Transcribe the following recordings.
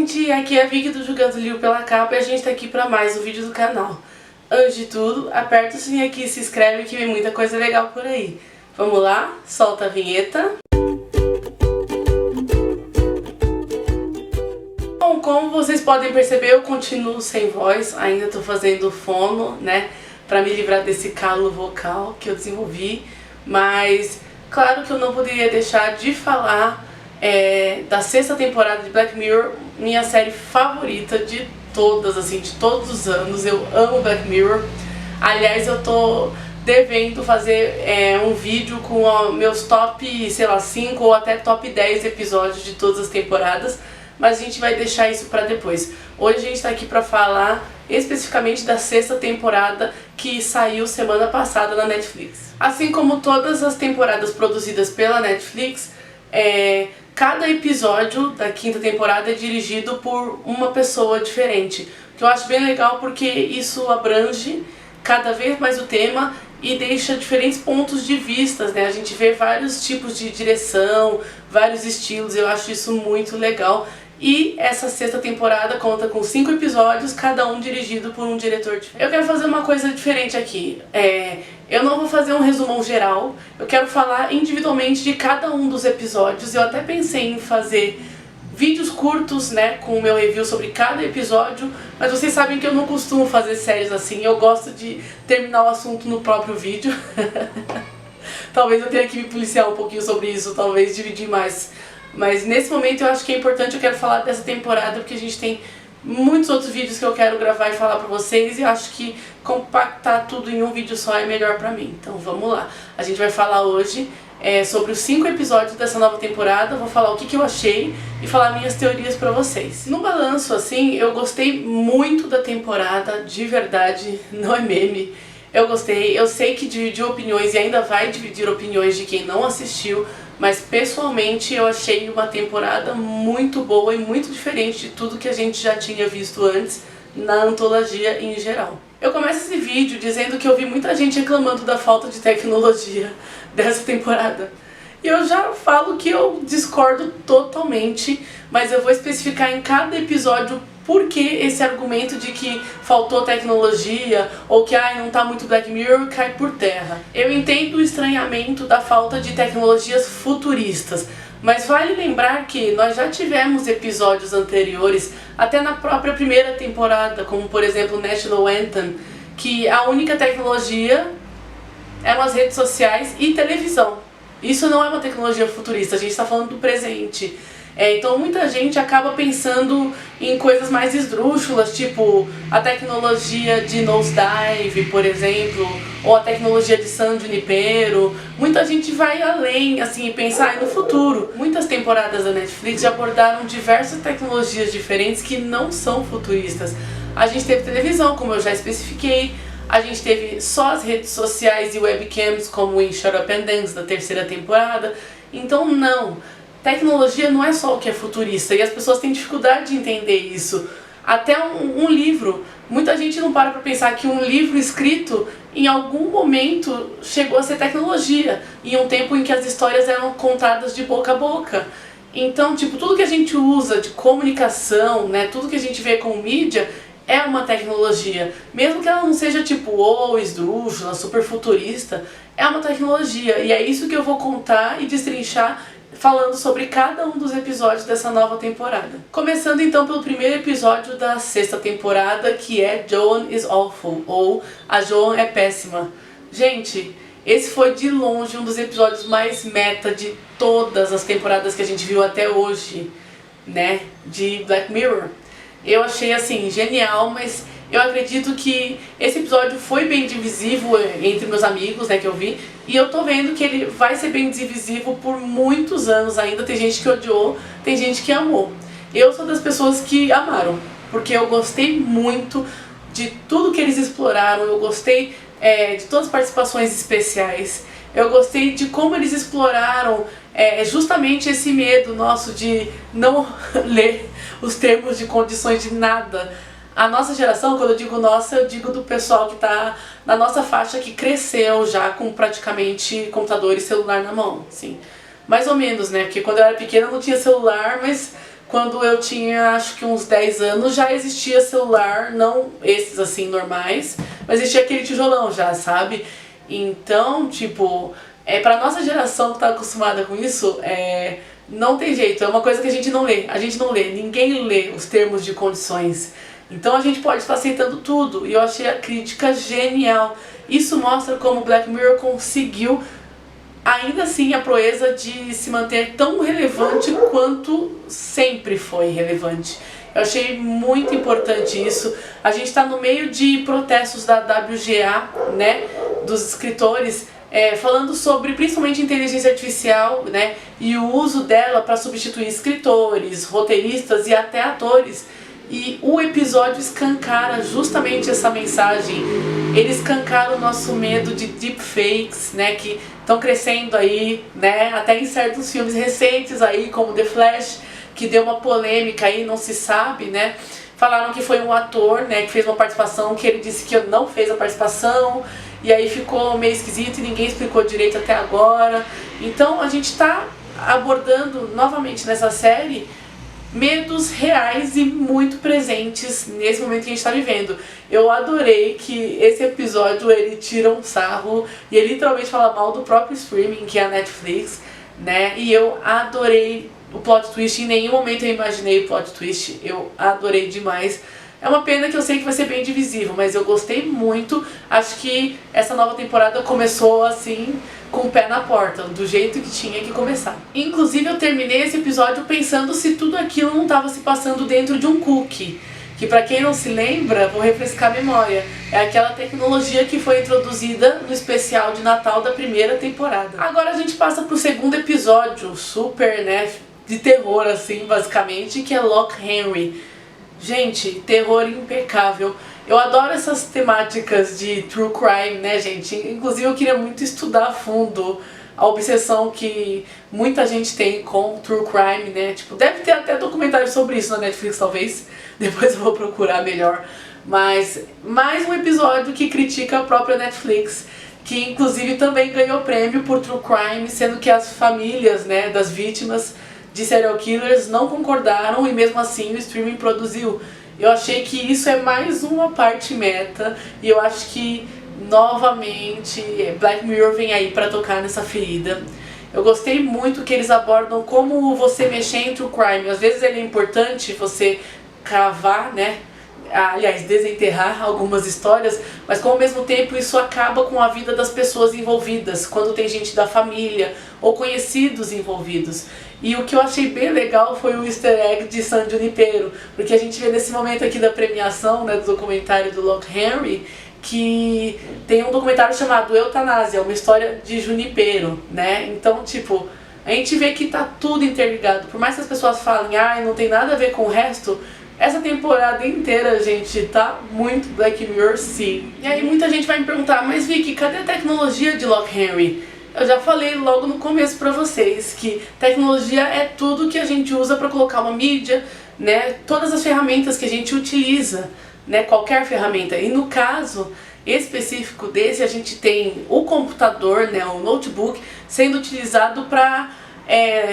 gente, aqui é a Vicky do Jogando Livro pela Capa e a gente tá aqui pra mais um vídeo do canal. Antes de tudo, aperta o sininho aqui e se inscreve que vem muita coisa legal por aí. Vamos lá? Solta a vinheta. Bom, como vocês podem perceber, eu continuo sem voz, ainda tô fazendo fono, né, pra me livrar desse calo vocal que eu desenvolvi, mas claro que eu não poderia deixar de falar da sexta temporada de Black Mirror, minha série favorita de todas, assim, de todos os anos. Eu amo Black Mirror. Aliás, eu tô devendo fazer um vídeo com meus top, sei lá, 5 ou até top 10 episódios de todas as temporadas, mas a gente vai deixar isso pra depois. Hoje a gente tá aqui pra falar especificamente da sexta temporada que saiu semana passada na Netflix. Assim como todas as temporadas produzidas pela Netflix, cada episódio da quinta temporada é dirigido por uma pessoa diferente, que eu acho bem legal porque isso abrange cada vez mais o tema e deixa diferentes pontos de vista, né? A gente vê vários tipos de direção, vários estilos, eu acho isso muito legal. E essa sexta temporada conta com 5 episódios, cada um dirigido por um diretor diferente. Eu quero fazer uma coisa diferente aqui. Eu não vou fazer um resumão geral, eu quero falar individualmente de cada um dos episódios. Eu até pensei em fazer vídeos curtos, né, com o meu review sobre cada episódio, mas vocês sabem que eu não costumo fazer séries assim, eu gosto de terminar o assunto no próprio vídeo. Talvez eu tenha que me policiar um pouquinho sobre isso, talvez dividir mais. Mas nesse momento eu acho que é importante, eu quero falar dessa temporada porque a gente tem muitos outros vídeos que eu quero gravar e falar pra vocês e eu acho que compactar tudo em um vídeo só é melhor pra mim. Então vamos lá. A gente vai falar hoje sobre os 5 episódios dessa nova temporada, vou falar o que eu achei e falar minhas teorias pra vocês. No balanço, assim, eu gostei muito da temporada, de verdade, não é meme. Eu gostei, eu sei que dividiu opiniões e ainda vai dividir opiniões de quem não assistiu, mas pessoalmente eu achei uma temporada muito boa e muito diferente de tudo que a gente já tinha visto antes na antologia em geral. Eu começo esse vídeo dizendo que eu vi muita gente reclamando da falta de tecnologia dessa temporada. E eu já falo que eu discordo totalmente, mas eu vou especificar em cada episódio por que esse argumento de que faltou tecnologia ou que não tá muito Black Mirror cai por terra. Eu entendo o estranhamento da falta de tecnologias futuristas, mas vale lembrar que nós já tivemos episódios anteriores, até na própria primeira temporada, como por exemplo National Anthem, que a única tecnologia eram as redes sociais e televisão. Isso não é uma tecnologia futurista, a gente está falando do presente. Então muita gente acaba pensando em coisas mais esdrúxulas, tipo a tecnologia de nosedive, por exemplo, ou a tecnologia de San Junipero. Muita gente vai além, assim, e pensar no futuro. Muitas temporadas da Netflix já abordaram diversas tecnologias diferentes que não são futuristas. A gente teve televisão, como eu já especifiquei, a gente teve só as redes sociais e webcams, como em Shut Up and Dance, da terceira temporada. Então não. Tecnologia não é só o que é futurista e as pessoas têm dificuldade de entender isso. Até um livro, muita gente não para pra pensar que um livro escrito em algum momento chegou a ser tecnologia, em um tempo em que as histórias eram contadas de boca a boca. Então, tipo, tudo que a gente usa de comunicação, né, tudo que a gente vê com mídia é uma tecnologia. Mesmo que ela não seja tipo, esdrúxula, super futurista, é uma tecnologia. E é isso que eu vou contar e destrinchar falando sobre cada um dos episódios dessa nova temporada. Começando então pelo primeiro episódio da sexta temporada, que é Joan is Awful, ou A Joan é Péssima. Gente, esse foi de longe um dos episódios mais meta de todas as temporadas que a gente viu até hoje, né, de Black Mirror. Eu achei assim, genial, mas eu acredito que esse episódio foi bem divisivo entre meus amigos, né, que eu vi. E eu tô vendo que ele vai ser bem divisivo por muitos anos ainda. Tem gente que odiou, tem gente que amou. Eu sou das pessoas que amaram, porque eu gostei muito de tudo que eles exploraram. Eu gostei de todas as participações especiais. Eu gostei de como eles exploraram justamente esse medo nosso de não ler os termos de condições de nada. A nossa geração, quando eu digo nossa, eu digo do pessoal que tá na nossa faixa, que cresceu já com praticamente computador e celular na mão, assim. Mais ou menos, né? Porque quando eu era pequena não tinha celular, mas quando eu tinha acho que uns 10 anos, já existia celular, não esses assim normais, mas existia aquele tijolão já, sabe? Então, tipo, pra nossa geração que tá acostumada com isso, não tem jeito, é uma coisa que a gente não lê, ninguém lê os termos de condições. Então a gente pode estar aceitando tudo, e eu achei a crítica genial. Isso mostra como Black Mirror conseguiu, ainda assim, a proeza de se manter tão relevante quanto sempre foi relevante. Eu achei muito importante isso. A gente está no meio de protestos da WGA, né, dos escritores, falando sobre principalmente inteligência artificial, né, e o uso dela para substituir escritores, roteiristas e até atores. E o episódio escancara justamente essa mensagem. Ele escancara o nosso medo de deepfakes, né, que estão crescendo aí, né, até em certos filmes recentes aí, como The Flash, que deu uma polêmica aí, não se sabe, né. Falaram que foi um ator, né, que fez uma participação, que ele disse que não fez a participação, e aí ficou meio esquisito e ninguém explicou direito até agora. Então a gente está abordando novamente nessa série medos reais e muito presentes nesse momento que a gente está vivendo. Eu adorei que esse episódio ele tira um sarro e ele literalmente fala mal do próprio streaming, que é a Netflix, né? E eu adorei o plot twist, em nenhum momento eu imaginei o plot twist, eu adorei demais. É uma pena que eu sei que vai ser bem divisível, mas eu gostei muito. Acho que essa nova temporada começou assim, com o pé na porta, do jeito que tinha que começar. Inclusive eu terminei esse episódio pensando se tudo aquilo não estava se passando dentro de um cookie. Que pra quem não se lembra, vou refrescar a memória, é aquela tecnologia que foi introduzida no especial de Natal da primeira temporada. Agora a gente passa pro segundo episódio, super, né, de terror assim, basicamente, que é Lock Henry. Gente, terror impecável. Eu adoro essas temáticas de true crime, né, gente? Inclusive eu queria muito estudar a fundo a obsessão que muita gente tem com true crime, né? Tipo, deve ter até documentário sobre isso na Netflix, talvez. Depois eu vou procurar melhor. Mas mais um episódio que critica a própria Netflix, que inclusive também ganhou prêmio por true crime, sendo que as famílias, né, das vítimas de serial killers não concordaram e mesmo assim o streaming produziu. Eu achei que isso é mais uma parte meta e eu acho que novamente Black Mirror vem aí pra tocar nessa ferida. Eu gostei muito que eles abordam como você mexer em true crime. Às vezes ele é importante você cavar, né? Aliás, desenterrar algumas histórias, mas como ao mesmo tempo isso acaba com a vida das pessoas envolvidas, quando tem gente da família ou conhecidos envolvidos. E o que eu achei bem legal foi o easter egg de San Junipero, porque a gente vê nesse momento aqui da premiação, né, do documentário do Lock Henry, que tem um documentário chamado Eutanásia, uma história de Junipero, né? Então, tipo, a gente vê que tá tudo interligado. Por mais que as pessoas falem, não tem nada a ver com o resto, essa temporada inteira, gente, tá muito Black Mirror, sim. E aí muita gente vai me perguntar, mas Vicky, cadê a tecnologia de Lock Henry? Eu já falei logo no começo pra vocês que tecnologia é tudo que a gente usa pra colocar uma mídia, né? Todas as ferramentas que a gente utiliza, né? Qualquer ferramenta. E no caso específico desse, a gente tem o computador, né? O notebook, sendo utilizado pra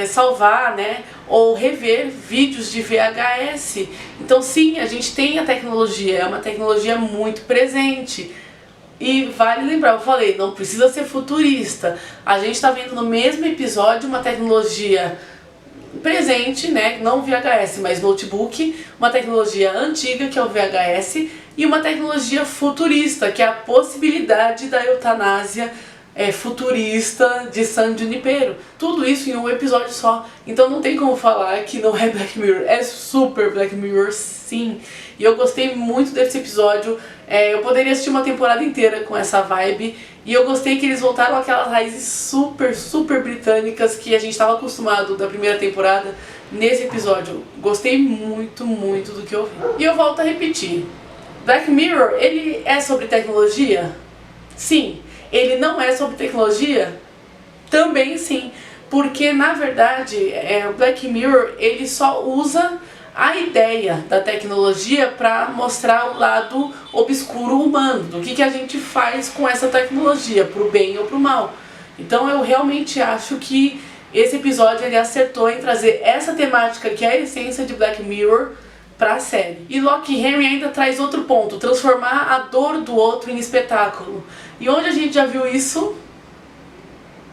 salvar, né, ou rever vídeos de VHS. Então sim, a gente tem a tecnologia, é uma tecnologia muito presente. E vale lembrar, eu falei, não precisa ser futurista. A gente está vendo no mesmo episódio uma tecnologia presente, né, não VHS, mas notebook, uma tecnologia antiga que é o VHS e uma tecnologia futurista, que é a possibilidade da eutanásia futurista de San Junipero. Tudo isso em um episódio só. Então não tem como falar que não é Black Mirror. É super Black Mirror, sim. E eu gostei muito desse episódio. Eu poderia assistir uma temporada inteira com essa vibe. E eu gostei que eles voltaram àquelas raízes super britânicas que a gente estava acostumado da primeira temporada nesse episódio. Gostei muito do que eu vi. E eu volto a repetir. Black Mirror, ele é sobre tecnologia? Sim. Ele não é sobre tecnologia? Também sim, porque na verdade o Black Mirror ele só usa a ideia da tecnologia para mostrar o lado obscuro humano, do que a gente faz com essa tecnologia, pro bem ou pro mal. Então eu realmente acho que esse episódio ele acertou em trazer essa temática que é a essência de Black Mirror pra série. E Locke Henry ainda traz outro ponto, transformar a dor do outro em espetáculo. E onde a gente já viu isso?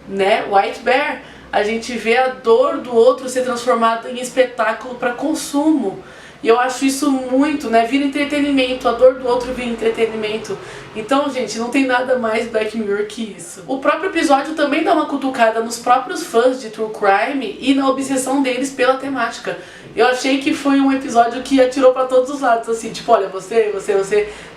Né? White Bear. A gente vê a dor do outro ser transformada em espetáculo para consumo. E eu acho isso muito, né? Vira entretenimento, a dor do outro vira entretenimento. Então, gente, não tem nada mais Black Mirror que isso. O próprio episódio também dá uma cutucada nos próprios fãs de True Crime e na obsessão deles pela temática. Eu achei que foi um episódio que atirou pra todos os lados, assim, tipo, olha, você,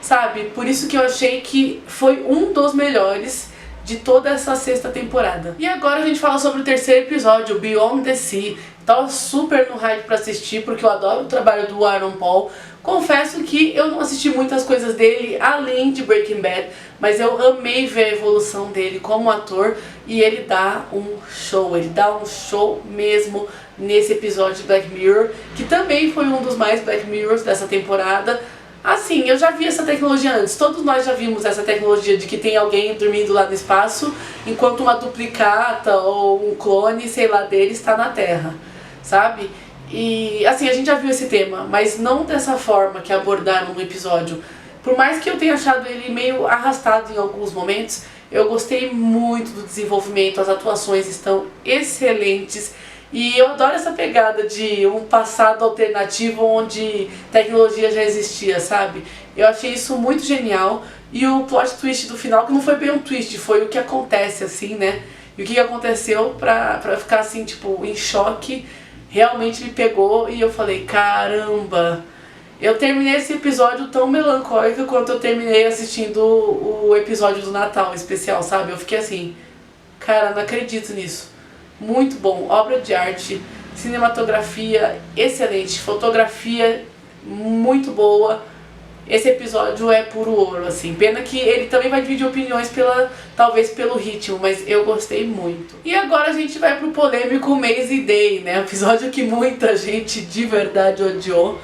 sabe? Por isso que eu achei que foi um dos melhores de toda essa sexta temporada. E agora a gente fala sobre o terceiro episódio, Beyond the Sea. Tava super no hype pra assistir, porque eu adoro o trabalho do Aaron Paul. Confesso que eu não assisti muitas coisas dele, além de Breaking Bad, mas eu amei ver a evolução dele como ator, e ele dá um show mesmo nesse episódio de Black Mirror, que também foi um dos mais Black Mirrors dessa temporada. Assim, eu já vi essa tecnologia antes, todos nós já vimos essa tecnologia de que tem alguém dormindo lá no espaço, enquanto uma duplicata ou um clone, sei lá, dele está na Terra, sabe? E assim, a gente já viu esse tema, mas não dessa forma que abordaram no episódio. Por mais que eu tenha achado ele meio arrastado em alguns momentos, eu gostei muito do desenvolvimento, as atuações estão excelentes. E eu adoro essa pegada de um passado alternativo onde tecnologia já existia, sabe? Eu achei isso muito genial. E o plot twist do final, que não foi bem um twist, foi o que acontece, assim, né? E o que aconteceu pra ficar, assim, tipo, em choque, realmente me pegou e eu falei, caramba! Eu terminei esse episódio tão melancólico quanto eu terminei assistindo o episódio do Natal especial, sabe? Eu fiquei assim, cara, não acredito nisso. Muito bom, obra de arte, cinematografia excelente, fotografia muito boa. Esse episódio é puro ouro, assim. Pena que ele também vai dividir opiniões talvez pelo ritmo, mas eu gostei muito. E agora a gente vai pro polêmico Maisie Day, né? Episódio que muita gente de verdade odiou.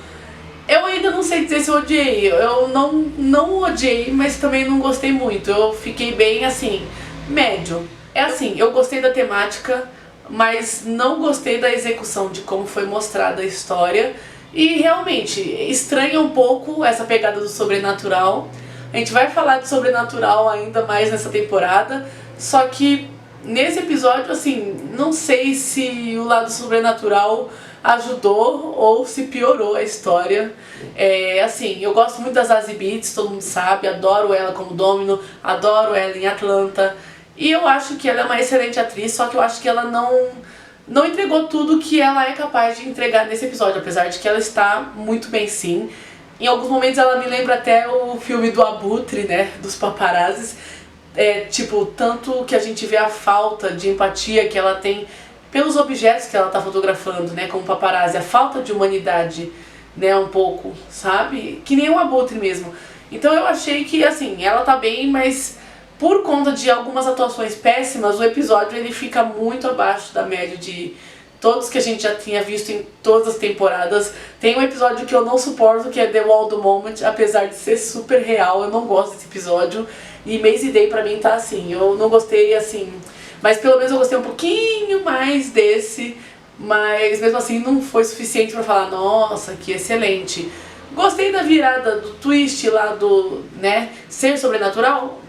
Eu ainda não sei dizer se eu odiei. Eu não odiei, mas também não gostei muito. Eu fiquei bem, assim, médio. É assim, eu gostei da temática, mas não gostei da execução de como foi mostrada a história. E realmente, estranha um pouco essa pegada do sobrenatural. A gente vai falar de sobrenatural ainda mais nessa temporada, só que nesse episódio, assim, não sei se o lado sobrenatural ajudou ou se piorou a história. Assim, eu gosto muito das Zazie Beetz, todo mundo sabe, adoro ela como Domino, adoro ela em Atlanta. E eu acho que ela é uma excelente atriz, só que eu acho que ela não entregou tudo que ela é capaz de entregar nesse episódio, apesar de que ela está muito bem sim. Em alguns momentos ela me lembra até o filme do Abutre, né, dos paparazzis. Tipo, tanto que a gente vê a falta de empatia que ela tem pelos objetos que ela está fotografando, né, como paparazzi, a falta de humanidade, né, um pouco, sabe? Que nem o Abutre mesmo. Então eu achei que, assim, ela tá bem, mas por conta de algumas atuações péssimas, o episódio ele fica muito abaixo da média de todos que a gente já tinha visto em todas as temporadas. Tem um episódio que eu não suporto, que é The Wall do Moment, apesar de ser super real, eu não gosto desse episódio. E Maisie Day pra mim tá assim, eu não gostei assim, mas pelo menos eu gostei um pouquinho mais desse, mas mesmo assim não foi suficiente pra falar, nossa, que excelente. Gostei da virada do twist lá do, né, ser sobrenatural.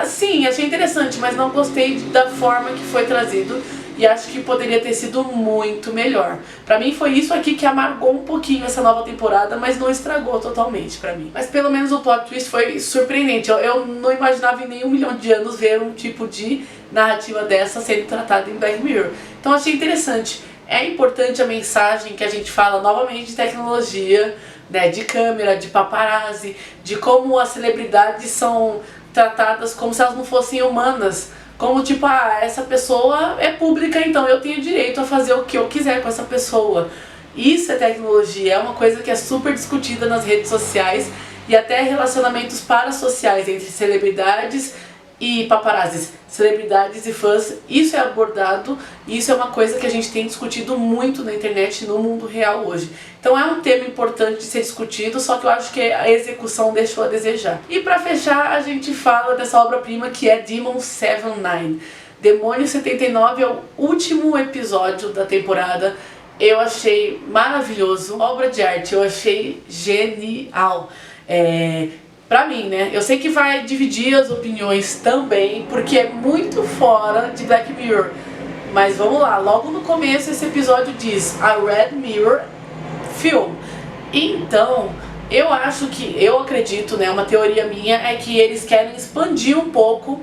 Sim, achei interessante, mas não gostei da forma que foi trazido e acho que poderia ter sido muito melhor. Pra mim foi isso aqui que amargou um pouquinho essa nova temporada, mas não estragou totalmente pra mim. Mas pelo menos o plot twist foi surpreendente. Eu não imaginava em nenhum milhão de anos ver um tipo de narrativa dessa sendo tratada em Black Mirror. Então achei interessante. É importante a mensagem que a gente fala novamente de tecnologia, né, de câmera, de paparazzi, de como as celebridades são tratadas como se elas não fossem humanas, como tipo, essa pessoa é pública, então eu tenho direito a fazer o que eu quiser com essa pessoa. Isso é tecnologia, é uma coisa que é super discutida nas redes sociais e até relacionamentos parasociais entre celebridades e paparazzis, celebridades e fãs. Isso é abordado e isso é uma coisa que a gente tem discutido muito na internet e no mundo real hoje. Então é um tema importante de ser discutido, só que eu acho que a execução deixou a desejar. E pra fechar, a gente fala dessa obra-prima que é Demon 79. Demônio 79 é o último episódio da temporada. Eu achei maravilhoso, obra de arte, eu achei genial. Pra mim, né? Eu sei que vai dividir as opiniões também, porque é muito fora de Black Mirror. Mas vamos lá, logo no começo esse episódio diz A Red Mirror Film. Então, eu acredito, né, uma teoria minha é que eles querem expandir um pouco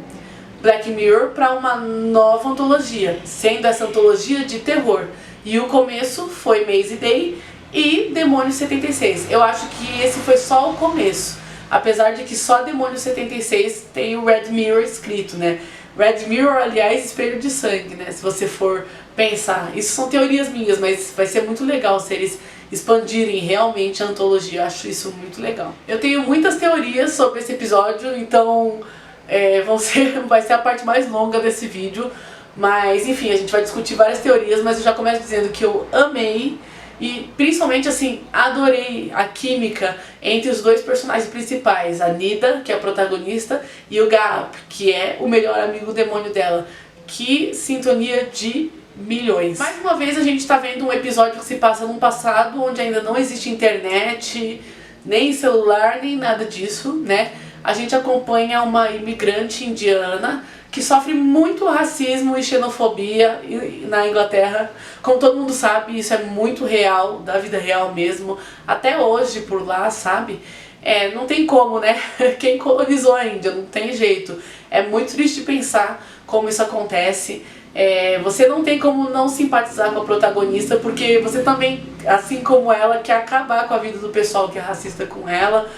Black Mirror para uma nova antologia, sendo essa antologia de terror. E o começo foi Maze Day e Demônio 76. Eu acho que esse foi só o começo. Apesar de que só Demônio 76 tem o Red Mirror escrito, né? Red Mirror, aliás, espelho de sangue, né? Se você for pensar. Isso são teorias minhas, mas vai ser muito legal se eles expandirem realmente a antologia. Eu acho isso muito legal. Eu tenho muitas teorias sobre esse episódio, então vai ser a parte mais longa desse vídeo. Mas, enfim, a gente vai discutir várias teorias, mas eu já começo dizendo que eu amei. E principalmente assim, adorei a química entre os dois personagens principais, a Nida, que é a protagonista, e o Gaap, que é o melhor amigo demônio dela. Que sintonia de milhões. Mais uma vez a gente tá vendo um episódio que se passa num passado onde ainda não existe internet, nem celular, nem nada disso, né? A gente acompanha uma imigrante indiana que sofre muito racismo e xenofobia na Inglaterra. Como todo mundo sabe, isso é muito real, da vida real mesmo, até hoje por lá, sabe? Não tem como, né? Quem colonizou a Índia, não tem jeito. É muito triste pensar como isso acontece. Você não tem como não simpatizar com a protagonista, porque você também, assim como ela, quer acabar com a vida do pessoal que é racista com ela.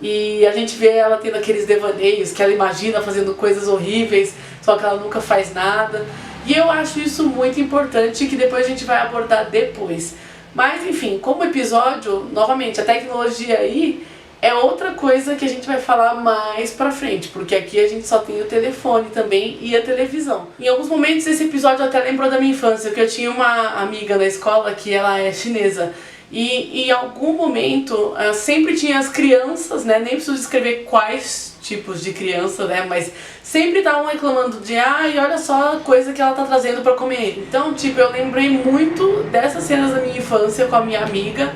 E a gente vê ela tendo aqueles devaneios que ela imagina fazendo coisas horríveis, só que ela nunca faz nada. E eu acho isso muito importante, que depois a gente vai abordar depois. Mas enfim, como episódio, novamente, a tecnologia aí é outra coisa que a gente vai falar mais pra frente, porque aqui a gente só tem o telefone também e a televisão. Em alguns momentos esse episódio até lembrou da minha infância, porque eu tinha uma amiga na escola que ela é chinesa. E em algum momento sempre tinha as crianças, né? Nem preciso descrever quais tipos de criança, né? Mas sempre estavam reclamando de ai, olha só a coisa que ela tá trazendo pra comer. Então, tipo, eu lembrei muito dessas cenas da minha infância com a minha amiga,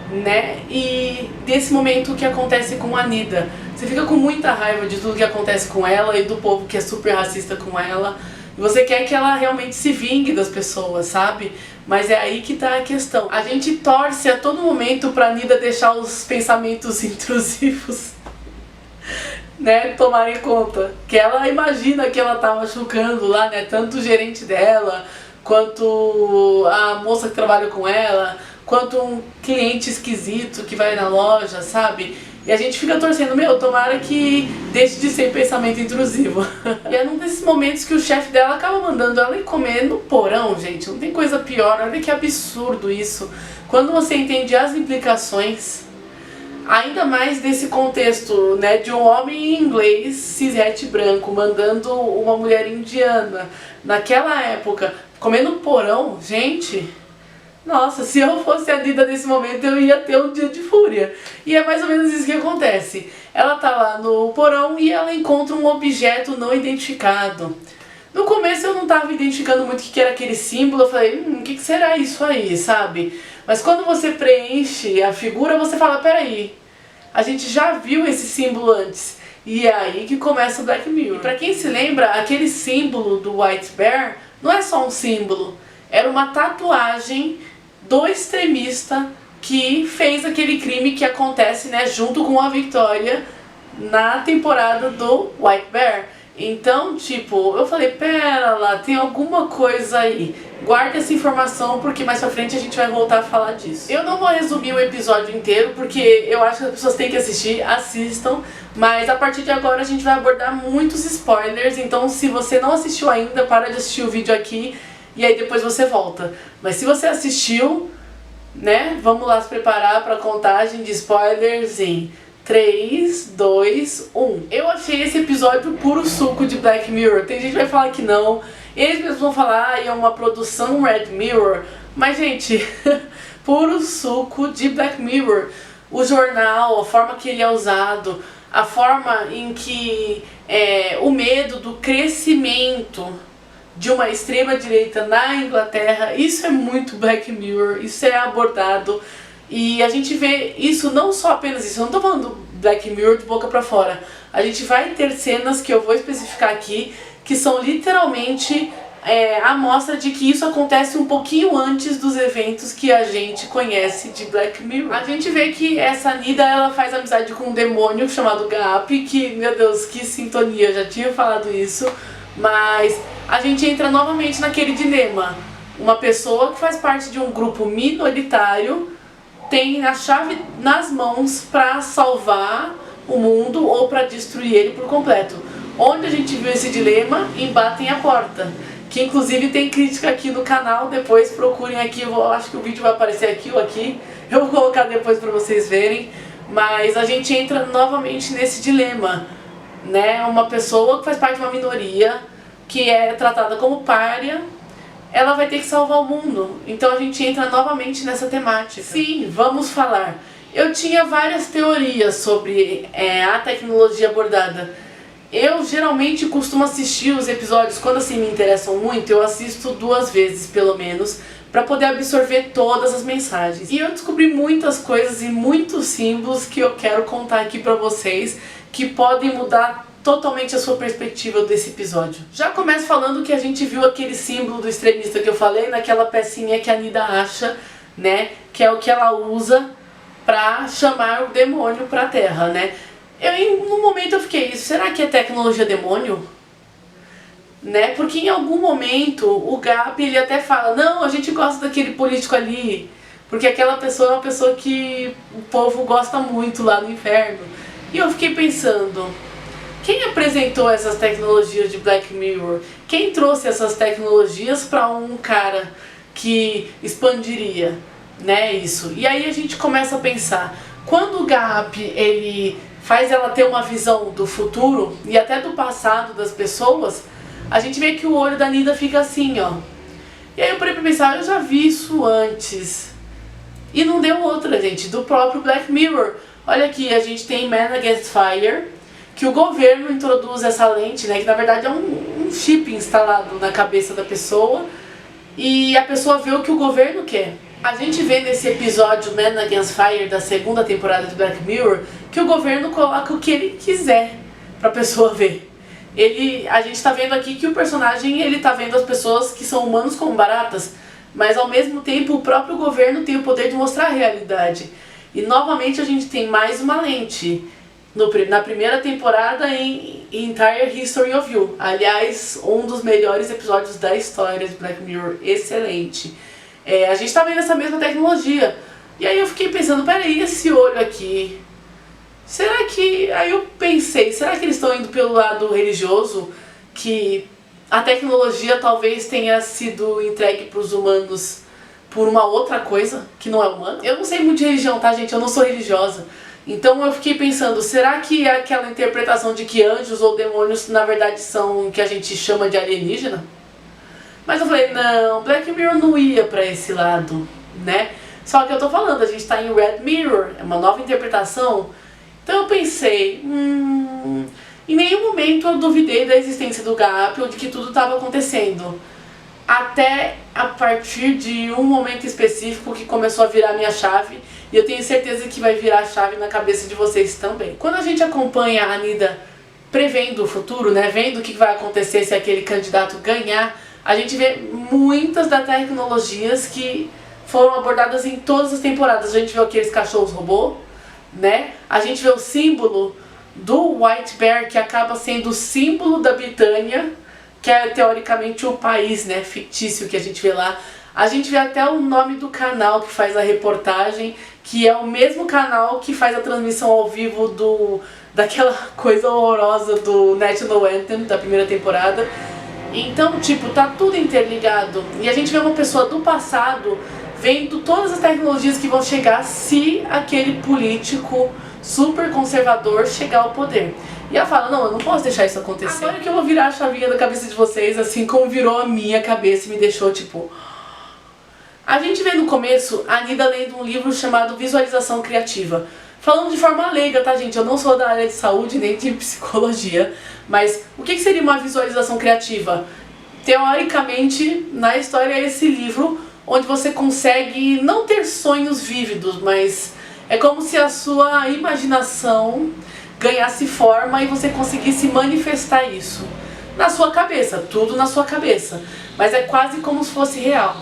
né? E desse momento que acontece com a Nida. Você fica com muita raiva de tudo que acontece com ela e do povo que é super racista com ela. E você quer que ela realmente se vingue das pessoas, sabe? Mas é aí que tá a questão. A gente torce a todo momento pra Nida deixar os pensamentos intrusivos, né, tomarem conta. Que ela imagina que ela tá machucando lá, né, tanto o gerente dela, quanto a moça que trabalha com ela, quanto um cliente esquisito que vai na loja, sabe? E a gente fica torcendo, tomara que deixe de ser pensamento intrusivo. E é num desses momentos que o chefe dela acaba mandando ela ir comer no porão, gente. Não tem coisa pior, olha que absurdo isso. Quando você entende as implicações, ainda mais desse contexto, né, de um homem inglês, cishet branco, mandando uma mulher indiana, naquela época, comer no porão, gente... Nossa, se eu fosse a Nida nesse momento, eu ia ter um dia de fúria. E é mais ou menos isso que acontece. Ela tá lá no porão e ela encontra um objeto não identificado. No começo eu não tava identificando muito o que era aquele símbolo, eu falei, o que será isso aí, sabe? Mas quando você preenche a figura, você fala, peraí, a gente já viu esse símbolo antes. E é aí que começa o Black Mirror. E pra quem se lembra, aquele símbolo do White Bear não é só um símbolo, era uma tatuagem do extremista que fez aquele crime que acontece, né, junto com a Victoria na temporada do White Bear. Então, tipo, eu falei, pera lá, tem alguma coisa aí. Guarda essa informação porque mais pra frente a gente vai voltar a falar disso. Eu não vou resumir o episódio inteiro porque eu acho que as pessoas têm que assistir, assistam. Mas a partir de agora a gente vai abordar muitos spoilers, então se você não assistiu ainda, para de assistir o vídeo aqui e aí depois você volta. Mas se você assistiu, né, vamos lá se preparar para a contagem de spoilers em 3, 2, 1. Eu achei esse episódio puro suco de Black Mirror. Tem gente que vai falar que não. Eles mesmos vão falar, é uma produção Red Mirror. Mas, gente, puro suco de Black Mirror. O jornal, a forma que ele é usado, a forma em que o medo do crescimento de uma extrema direita na Inglaterra. Isso é muito Black Mirror, isso é abordado. E a gente vê isso, não só apenas isso, eu não tô falando Black Mirror de boca pra fora. A gente vai ter cenas que eu vou especificar aqui, que são literalmente a mostra de que isso acontece um pouquinho antes dos eventos que a gente conhece de Black Mirror. A gente vê que essa Nida, ela faz amizade com um demônio chamado Gap, que, meu Deus, que sintonia, eu já tinha falado isso, mas a gente entra novamente naquele dilema. Uma pessoa que faz parte de um grupo minoritário tem a chave nas mãos para salvar o mundo ou para destruir ele por completo. Onde a gente viu esse dilema? Em Batem a Porta, que inclusive tem crítica aqui no canal, depois procurem aqui, acho que o vídeo vai aparecer aqui ou aqui, eu vou colocar depois para vocês verem, mas a gente entra novamente nesse dilema, né? Uma pessoa que faz parte de uma minoria, que é tratada como pária, ela vai ter que salvar o mundo. Então a gente entra novamente nessa temática. Sim, vamos falar. Eu tinha várias teorias sobre a tecnologia abordada. Eu geralmente costumo assistir os episódios, quando assim me interessam muito, eu assisto 2 vezes pelo menos, para poder absorver todas as mensagens. E eu descobri muitas coisas e muitos símbolos que eu quero contar aqui para vocês, que podem mudar totalmente a sua perspectiva desse episódio. Já começo falando que a gente viu aquele símbolo do extremista que eu falei, naquela pecinha que a Nida acha, né, que é o que ela usa pra chamar o demônio pra Terra, né. No momento eu fiquei, será que é tecnologia demônio? Né, porque em algum momento o Gap, ele até fala, não, a gente gosta daquele político ali, porque aquela pessoa é uma pessoa que o povo gosta muito lá no inferno. E eu fiquei pensando, quem apresentou essas tecnologias de Black Mirror? Quem trouxe essas tecnologias para um cara que expandiria, né, isso? E aí a gente começa a pensar, quando o Gap, ele faz ela ter uma visão do futuro e até do passado das pessoas, a gente vê que o olho da Nida fica assim, ó. E aí eu parei pra pensar, eu já vi isso antes. E não deu outra, gente, do próprio Black Mirror. Olha aqui, a gente tem Man Against Fire, que o governo introduz essa lente, né, que na verdade é um chip instalado na cabeça da pessoa, e a pessoa vê o que o governo quer. A gente vê nesse episódio Man Against Fire da 2ª temporada de Black Mirror que o governo coloca o que ele quiser pra pessoa ver. A gente tá vendo aqui que o personagem, ele tá vendo as pessoas que são humanos como baratas, mas ao mesmo tempo o próprio governo tem o poder de mostrar a realidade. E novamente a gente tem mais uma lente. Na primeira temporada em Entire History of You. Aliás, um dos melhores episódios da história de Black Mirror. Excelente. A gente tá vendo essa mesma tecnologia. E aí eu fiquei pensando, peraí, esse olho aqui... Será que... Aí eu pensei, será que eles estão indo pelo lado religioso? Que a tecnologia talvez tenha sido entregue para os humanos por uma outra coisa que não é humana? Eu não sei muito de religião, tá, gente? Eu não sou religiosa. Então eu fiquei pensando, será que é aquela interpretação de que anjos ou demônios na verdade são o que a gente chama de alienígena? Mas eu falei, não, Black Mirror não ia pra esse lado, né? Só que eu tô falando, a gente tá em Red Mirror, é uma nova interpretação. Então eu pensei, em nenhum momento eu duvidei da existência do Gap ou de que tudo estava acontecendo. Até a partir de um momento específico que começou a virar minha chave, e eu tenho certeza que vai virar a chave na cabeça de vocês também. Quando a gente acompanha a Nida prevendo o futuro, né, vendo o que vai acontecer se aquele candidato ganhar, a gente vê muitas das tecnologias que foram abordadas em todas as temporadas. A gente vê aqueles cachorros robô, né? A gente vê o símbolo do White Bear, que acaba sendo o símbolo da Britânia, que é teoricamente o país, né, fictício que a gente vê lá. A gente vê até o nome do canal que faz a reportagem, que é o mesmo canal que faz a transmissão ao vivo daquela coisa horrorosa do National Anthem da primeira temporada. Então, tipo, tá tudo interligado. E a gente vê uma pessoa do passado vendo todas as tecnologias que vão chegar se aquele político super conservador chegar ao poder. E ela fala, não, eu não posso deixar isso acontecer. Agora que eu vou virar a chavinha da cabeça de vocês, assim como virou a minha cabeça e me deixou, tipo... A gente vê no começo a Nida lendo um livro chamado Visualização Criativa. Falando de forma leiga, tá, gente? Eu não sou da área de saúde nem de psicologia. Mas o que seria uma visualização criativa? Teoricamente, na história é esse livro onde você consegue não ter sonhos vívidos, mas é como se a sua imaginação ganhasse forma e você conseguisse manifestar isso na sua cabeça, tudo na sua cabeça, mas é quase como se fosse real.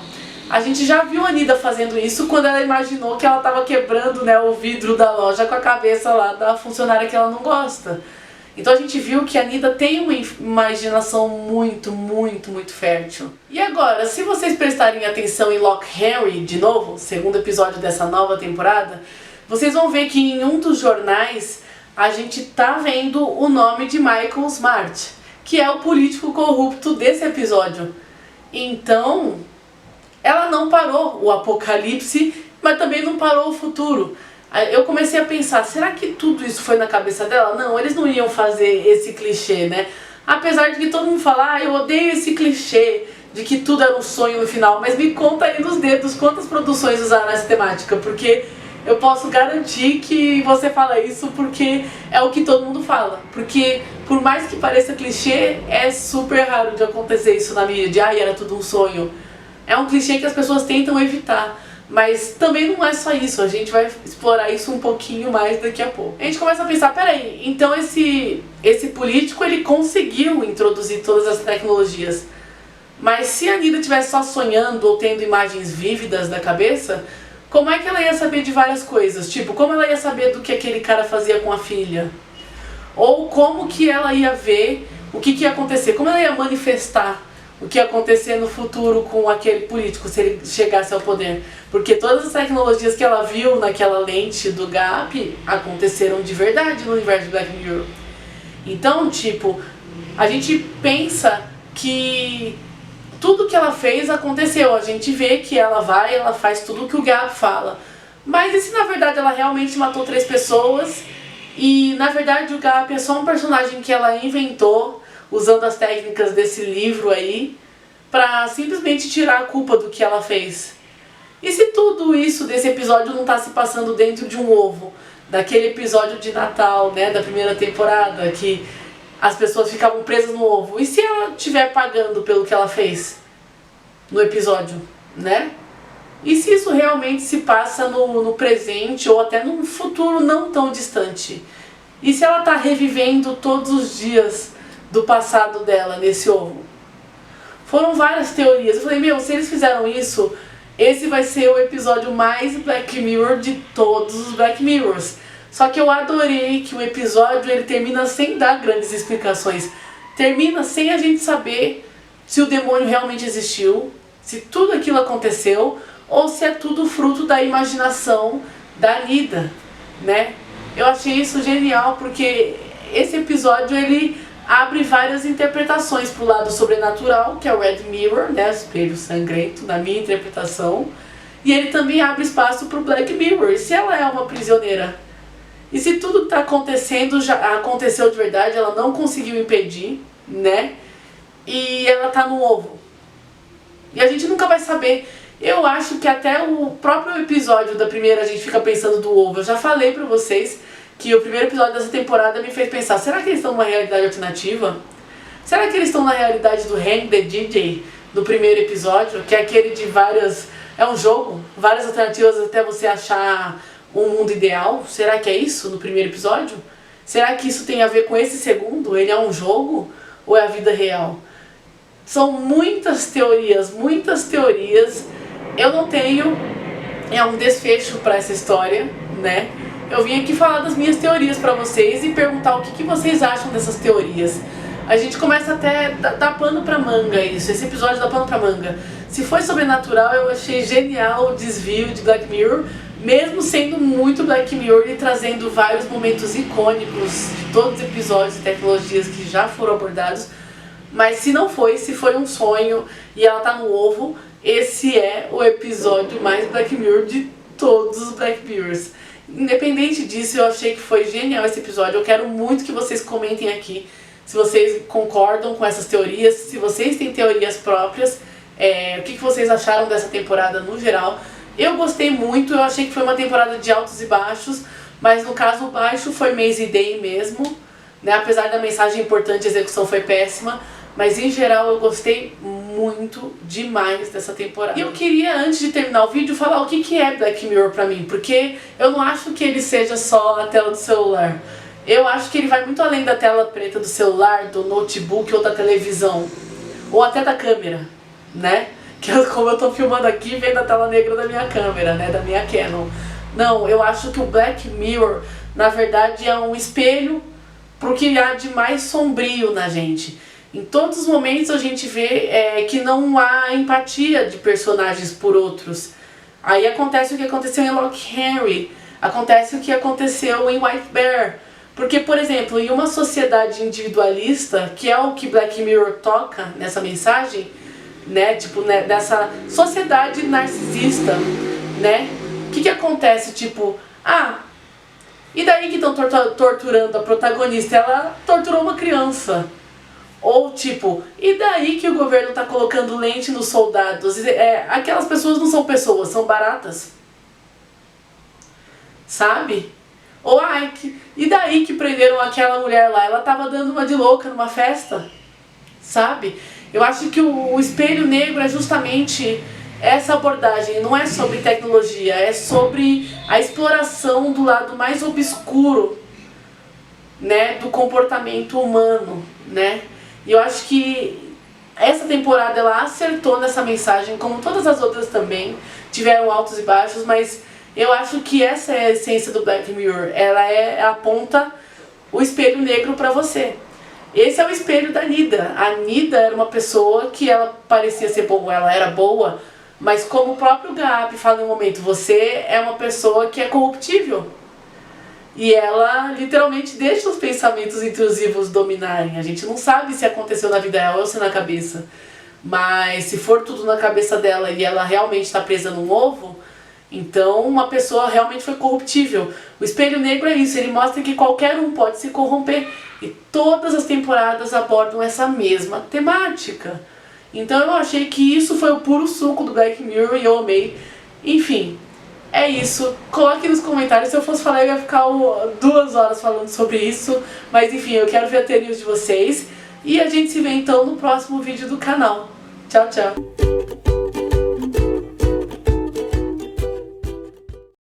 A gente já viu a Nida fazendo isso quando ela imaginou que ela estava quebrando, né, o vidro da loja com a cabeça lá da funcionária que ela não gosta. Então a gente viu que a Nida tem uma imaginação muito fértil. E agora, se vocês prestarem atenção em Lock Henry, de novo, segundo episódio dessa nova temporada, vocês vão ver que em um dos jornais a gente tá vendo o nome de Michael Smart, que é o político corrupto desse episódio. Então, ela não parou o apocalipse, mas também não parou o futuro. Eu comecei a pensar, será que tudo isso foi na cabeça dela? Não, eles não iam fazer esse clichê, né? Apesar de que todo mundo fala, eu odeio esse clichê de que tudo era um sonho no final, mas me conta aí nos dedos quantas produções usaram essa temática, porque eu posso garantir que você fala isso porque é o que todo mundo fala. Porque por mais que pareça clichê, é super raro de acontecer isso na mídia, de era tudo um sonho. É um clichê que as pessoas tentam evitar. Mas também não é só isso, a gente vai explorar isso um pouquinho mais daqui a pouco. A gente começa a pensar, peraí, então esse político ele conseguiu introduzir todas as tecnologias. Mas se a Nida estivesse só sonhando ou tendo imagens vívidas da cabeça, como é que ela ia saber de várias coisas? Tipo, como ela ia saber do que aquele cara fazia com a filha? Ou como que ela ia ver o que ia acontecer? Como ela ia manifestar o que ia acontecer no futuro com aquele político, se ele chegasse ao poder? Porque todas as tecnologias que ela viu naquela lente do Gap aconteceram de verdade no universo de Black Mirror. Então, tipo, a gente pensa que tudo que ela fez aconteceu. A gente vê que ela vai, ela faz tudo o que o Gap fala. Mas e se na verdade ela realmente matou 3 pessoas e na verdade o Gap é só um personagem que ela inventou usando as técnicas desse livro aí, pra simplesmente tirar a culpa do que ela fez? E se tudo isso desse episódio não tá se passando dentro de um ovo? Daquele episódio de Natal, né, da primeira temporada, que as pessoas ficavam presas no ovo. E se ela estiver pagando pelo que ela fez no episódio, né? E se isso realmente se passa no presente ou até num futuro não tão distante? E se ela tá revivendo todos os dias do passado dela nesse ovo? Foram várias teorias. Eu falei, se eles fizeram isso, esse vai ser o episódio mais Black Mirror de todos os Black Mirrors. Só que eu adorei que o episódio ele termina sem dar grandes explicações. Termina sem a gente saber se o demônio realmente existiu, se tudo aquilo aconteceu, ou se é tudo fruto da imaginação da Nida, né? Eu achei isso genial porque esse episódio ele abre várias interpretações pro lado sobrenatural, que é o Red Mirror, né, o espelho sangrento, na minha interpretação. E ele também abre espaço pro Black Mirror. E se ela é uma prisioneira? E se tudo que tá acontecendo já aconteceu de verdade, ela não conseguiu impedir, né? E ela tá no ovo. E a gente nunca vai saber. Eu acho que até o próprio episódio da primeira a gente fica pensando do ovo. Eu já falei pra vocês que o primeiro episódio dessa temporada me fez pensar, será que eles estão numa realidade alternativa? Será que eles estão na realidade do Hang the DJ, do primeiro episódio, que é aquele de várias... é um jogo, várias alternativas até você achar um mundo ideal? Será que é isso no primeiro episódio? Será que isso tem a ver com esse segundo? Ele é um jogo ou é a vida real? São muitas teorias, eu não tenho um desfecho para essa história, né? Eu vim aqui falar das minhas teorias pra vocês e perguntar o que vocês acham dessas teorias. A gente começa até a dar pano pra manga isso, esse episódio dá pano pra manga. Se foi sobrenatural, eu achei genial o desvio de Black Mirror, mesmo sendo muito Black Mirror e trazendo vários momentos icônicos de todos os episódios e tecnologias que já foram abordados. Mas se não foi, se foi um sonho e ela tá no ovo, esse é o episódio mais Black Mirror de todos os Black Mirrors. Independente disso, eu achei que foi genial esse episódio. Eu quero muito que vocês comentem aqui se vocês concordam com essas teorias, se vocês têm teorias próprias, o que vocês acharam dessa temporada no geral. Eu gostei muito, eu achei que foi uma temporada de altos e baixos, mas no caso o baixo foi Maisie Day mesmo, né? Apesar da mensagem importante, a execução foi péssima, mas em geral eu gostei muito muito demais dessa temporada. E eu queria, antes de terminar o vídeo, falar o que é Black Mirror pra mim, porque eu não acho que ele seja só a tela do celular. Eu acho que ele vai muito além da tela preta do celular, do notebook ou da televisão, ou até da câmera, né? Que como eu tô filmando aqui, vendo a tela negra da minha câmera, né? Da minha Canon. Não, eu acho que o Black Mirror, na verdade, é um espelho pro que há de mais sombrio na gente. Em todos os momentos a gente vê que não há empatia de personagens por outros. Aí acontece o que aconteceu em Lock Henry, acontece o que aconteceu em White Bear. Porque, por exemplo, em uma sociedade individualista, que é o que Black Mirror toca nessa mensagem, né, tipo, né, dessa sociedade narcisista, né, o que acontece, tipo, e daí que estão torturando a protagonista? Ela torturou uma criança. Ou tipo, e daí que o governo tá colocando lente nos soldados? Aquelas pessoas não são pessoas, são baratas. Sabe? Ou e daí que prenderam aquela mulher lá? Ela tava dando uma de louca numa festa. Sabe? Eu acho que o espelho negro é justamente essa abordagem. Não é sobre tecnologia, é sobre a exploração do lado mais obscuro, né, do comportamento humano, né? E eu acho que essa temporada ela acertou nessa mensagem, como todas as outras também, tiveram altos e baixos, mas eu acho que essa é a essência do Black Mirror. Ela aponta o espelho negro pra você. Esse é o espelho da Nida. A Nida era uma pessoa que ela parecia ser boa, ela era boa, mas como o próprio Gabi fala em um momento, você é uma pessoa que é corruptível. E ela literalmente deixa os pensamentos intrusivos dominarem. A gente não sabe se aconteceu na vida dela ou se na cabeça. Mas se for tudo na cabeça dela e ela realmente está presa num ovo, então uma pessoa realmente foi corruptível. O espelho negro é isso, ele mostra que qualquer um pode se corromper. E todas as temporadas abordam essa mesma temática. Então eu achei que isso foi o puro suco do Black Mirror e eu amei. Enfim, é isso. Coloque nos comentários, se eu fosse falar eu ia ficar 2 horas falando sobre isso. Mas enfim, eu quero ver a teoria de vocês. E a gente se vê então no próximo vídeo do canal. Tchau, tchau.